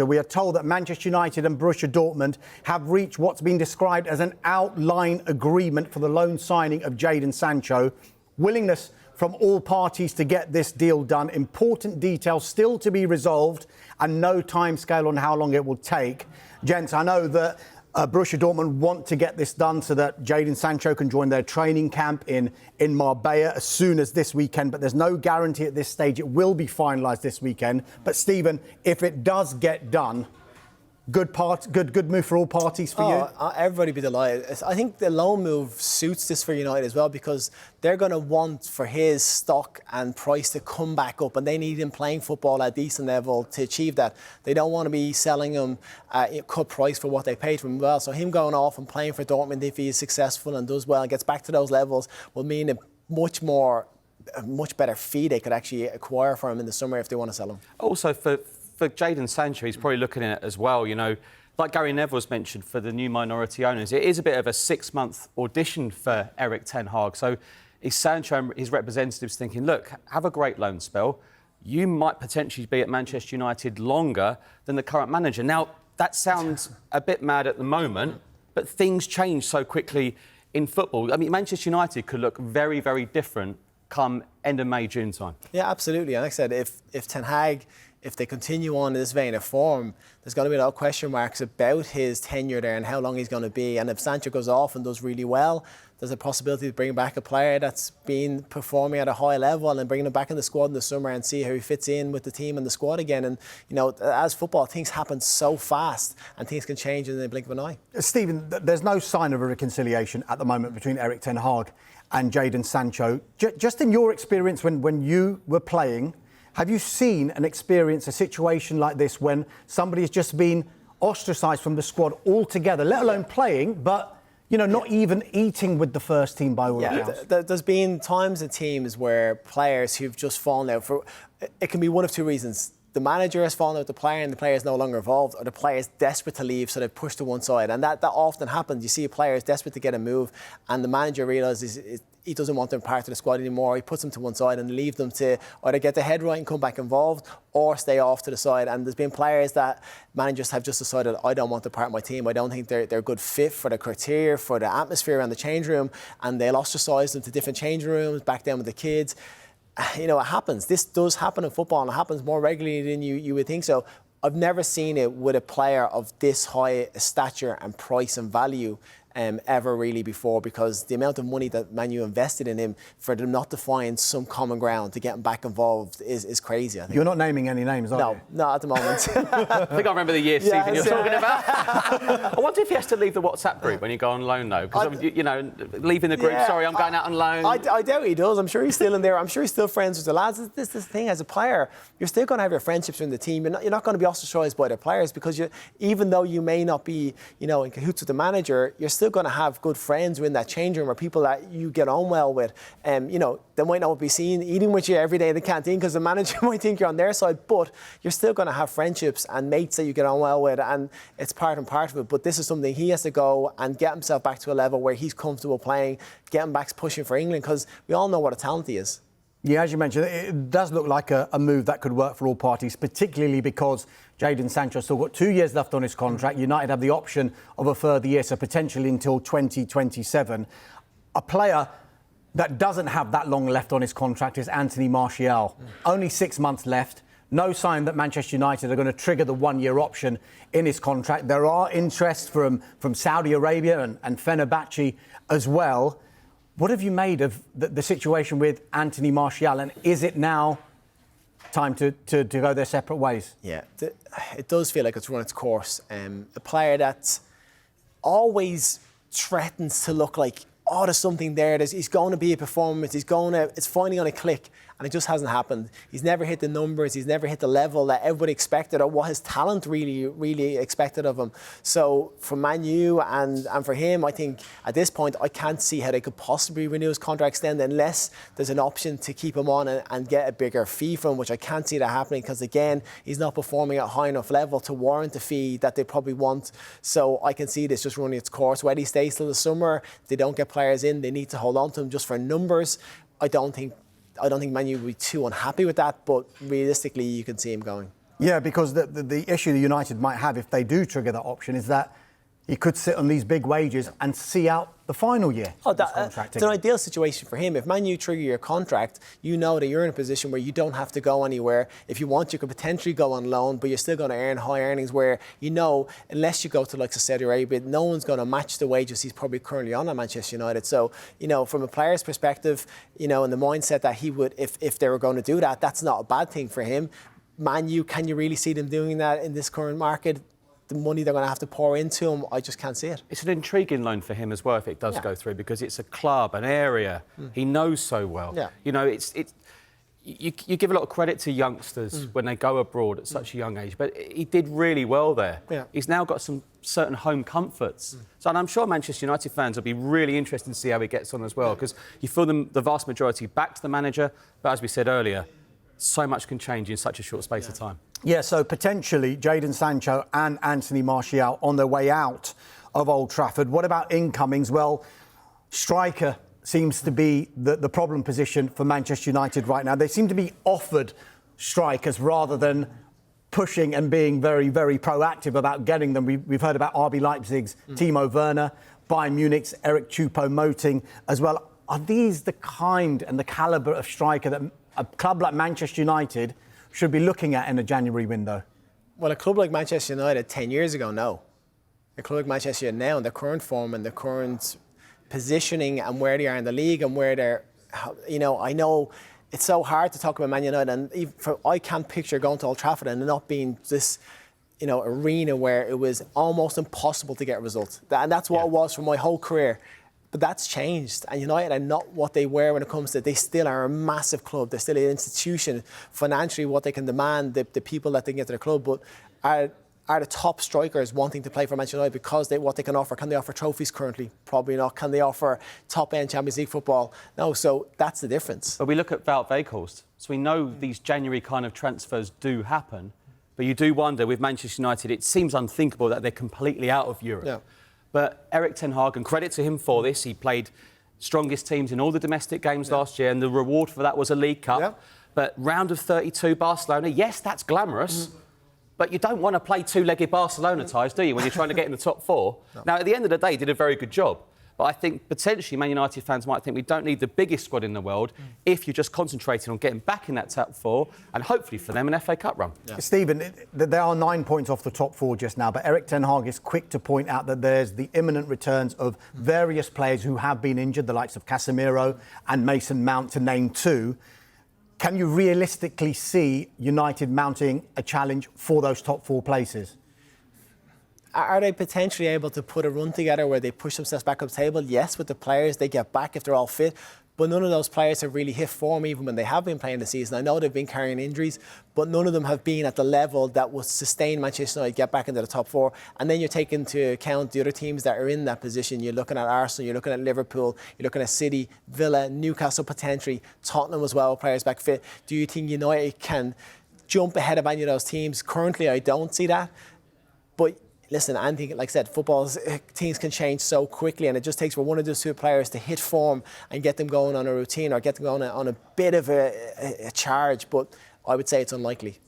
We are told that Manchester United and Borussia Dortmund have reached what's been described as an outline agreement for the loan signing of Jadon Sancho. Willingness from all parties to get this deal done. Important details still to be resolved and no timescale on how long it will take. Gents, I know that Borussia Dortmund want to get this done so that Jadon Sancho can join their training camp in Marbell as soon as this weekend, but there's no guarantee at this stage it will be finalised this weekend. But Stephen, if it does get done, good move for all parties for you? Everybody be delighted. I think the loan move suits this for United as well, because they're going to want for his stock and price to come back up, and they need him playing football at a decent level to achieve that. They don't want to be selling him at cut price for what they paid for him well. So him going off and playing for Dortmund, if he is successful and does well and gets back to those levels, will mean a much better fee they could actually acquire for him in the summer if they want to sell him. Also for Jadon Sancho, he's probably looking at it as well, you know, like Gary Neville's mentioned for the new minority owners, it is a bit of a 6-month audition for Erik ten Hag. So is Sancho and his representatives thinking, look, have a great loan spell. You might potentially be at Manchester United longer than the current manager. Now, that sounds a bit mad at the moment, but things change so quickly in football. I mean, Manchester United could look very, very different come end of May, June time. Yeah, absolutely. And like I said, if Ten Hag, if they continue on in this vein of form, there's going to be a lot of question marks about his tenure there and how long he's going to be. And if Sancho goes off and does really well, there's a possibility to bring back a player that's been performing at a high level and bringing him back in the squad in the summer and see how he fits in with the team and the squad again. And, you know, as football, things happen so fast and things can change in the blink of an eye. Stephen, there's no sign of a reconciliation at the moment between Erik ten Hag and Jadon Sancho. Just in your experience when you were playing, have you seen and experienced a situation like this when somebody has just been ostracised from the squad altogether, let alone playing, but, you know, not even eating with the first team by all accounts? There's been times in teams where players who've just fallen out for... It can be one of two reasons. The manager has fallen out with the player and the player is no longer involved, or the player is desperate to leave, so they've pushed to one side. And that often happens. You see a player is desperate to get a move and the manager realises he doesn't want them part of the squad anymore. He puts them to one side and leaves them to either get the head right and come back involved or stay off to the side. And there's been players that managers have just decided, I don't want to part of my team. I don't think they're a good fit for the criteria, for the atmosphere around the change room. And they'll ostracise them to different changing rooms, back down with the kids. You know, it happens. This does happen in football, and it happens more regularly than you would think so. I've never seen it with a player of this high stature and price and value ever really before, because the amount of money that Man U invested in him, for them not to find some common ground to get him back involved is crazy, I think. You're not naming any names, are you? No, not at the moment. I think I remember the year, Stephen, you're talking about. I wonder if he has to leave the WhatsApp group when you go on loan, though. Because, you know, leaving the group, sorry, I'm going out on loan. I doubt he does. I'm sure he's still in there. I'm sure he's still friends with the lads. This is the thing, as a player, you're still going to have your friendships in the team. You're not going to be ostracised by the players, because even though you may not be, you know, in cahoots with the manager, you're still going to have good friends in that change room, or people that you get on well with. You know, they might not be seen eating with you every day in the canteen because the manager might think you're on their side, but you're still going to have friendships and mates that you get on well with, and it's part and part of it. But this is something he has to go and get himself back to a level where he's comfortable playing, get him back pushing for England, because we all know what a talent he is. Yeah, as you mentioned, it does look like a move that could work for all parties, particularly because Jadon Sancho still got 2 years left on his contract. United have the option of a further year, so potentially until 2027. A player that doesn't have that long left on his contract is Anthony Martial. Only 6 months left. No sign that Manchester United are going to trigger the one-year option in his contract. There are interests from Saudi Arabia and Fenerbahce as well. What have you made of the situation with Anthony Martial, and is it now time to go their separate ways? Yeah, it does feel like it's run its course. A player that always threatens to look like, oh, there's something there. He's going to be a performance. It's finally going to click, and it just hasn't happened. He's never hit the numbers. He's never hit the level that everybody expected, or what his talent really expected of him. So for Man U and for him, I think at this point, I can't see how they could possibly renew his contract extend unless there's an option to keep him on and get a bigger fee from him, which I can't see that happening, because again, he's not performing at a high enough level to warrant the fee that they probably want. So I can see this just running its course. Whether he stays till the summer, if they don't get players in, they need to hold on to him just for numbers. I don't think Man U would be too unhappy with that, but realistically, you can see him going. Yeah, because the issue the United might have if they do trigger that option is that he could sit on these big wages and see out the final year. It's an ideal situation for him. If Man U trigger your contract, you know that you're in a position where you don't have to go anywhere. If you want, you could potentially go on loan, but you're still going to earn high earnings where, you know, unless you go to like Saudi Arabia, no one's going to match the wages he's probably currently on at Manchester United. So, you know, from a player's perspective, you know, and the mindset that he would, if they were going to do that, that's not a bad thing for him. Man U, can you really see them doing that in this current market? The money they're going to have to pour into him, I just can't see it. It's an intriguing loan for him as well if it does go through, because it's a club, an area he knows so well. Yeah. You know, you give a lot of credit to youngsters when they go abroad at such a young age, but he did really well there. Yeah. He's now got some certain home comforts. So, and I'm sure Manchester United fans will be really interested to see how he gets on as well, because you feel the vast majority back to the manager, but as we said earlier, so much can change in such a short space of time. Yeah, so potentially Jadon Sancho and Anthony Martial on their way out of Old Trafford. What about incomings? Well, striker seems to be the problem position for Manchester United right now. They seem to be offered strikers rather than pushing and being very, very proactive about getting them. We've heard about RB Leipzig's Timo Werner, Bayern Munich's Eric Choupo-Moting as well. Are these the kind and the calibre of striker that a club like Manchester United should be looking at in a January window? Well, a club like Manchester United 10 years ago, no. A club like Manchester United now, in the current form and the current positioning and where they are in the league and where they're, you know, I know it's so hard to talk about Man United, and even I can't picture going to Old Trafford and not being this, you know, arena where it was almost impossible to get results. And that's what it was for my whole career. But that's changed, and United are not what they were when it comes to, they still are a massive club. They're still an institution. Financially, what they can demand, the people that they can get to the club, but are the top strikers wanting to play for Manchester United because what they can offer? Can they offer trophies currently? Probably not. Can they offer top-end Champions League football? No, so that's the difference. But we look at Wout Weghorst, so we know these January kind of transfers do happen, but you do wonder, with Manchester United, it seems unthinkable that they're completely out of Europe. Yeah. But Eric Ten Hag, and credit to him for this, he played strongest teams in all the domestic games last year, and the reward for that was a League Cup. Yeah. But round of 32, Barcelona, yes, that's glamorous, but you don't want to play two-legged Barcelona ties, do you, when you're trying to get in the top four? No. Now, at the end of the day, he did a very good job. But I think potentially Man United fans might think we don't need the biggest squad in the world if you're just concentrating on getting back in that top four and hopefully for them an FA Cup run. Yeah. Stephen, there are 9 points off the top four just now, but Eric Ten Hag is quick to point out that there's the imminent returns of various players who have been injured, the likes of Casemiro and Mason Mount, to name two. Can you realistically see United mounting a challenge for those top four places? Are they potentially able to put a run together where they push themselves back up the table? Yes, with the players, they get back if they're all fit. But none of those players have really hit form even when they have been playing the season. I know they've been carrying injuries, but none of them have been at the level that would sustain Manchester United get back into the top four. And then you're taking into account the other teams that are in that position. You're looking at Arsenal, you're looking at Liverpool, you're looking at City, Villa, Newcastle potentially, Tottenham as well, players back fit. Do you think United can jump ahead of any of those teams? Currently, I don't see that. But listen, anything, like I said, teams can change so quickly, and it just takes for one of those two players to hit form and get them going on a routine or get them going on a bit of a charge. But I would say it's unlikely.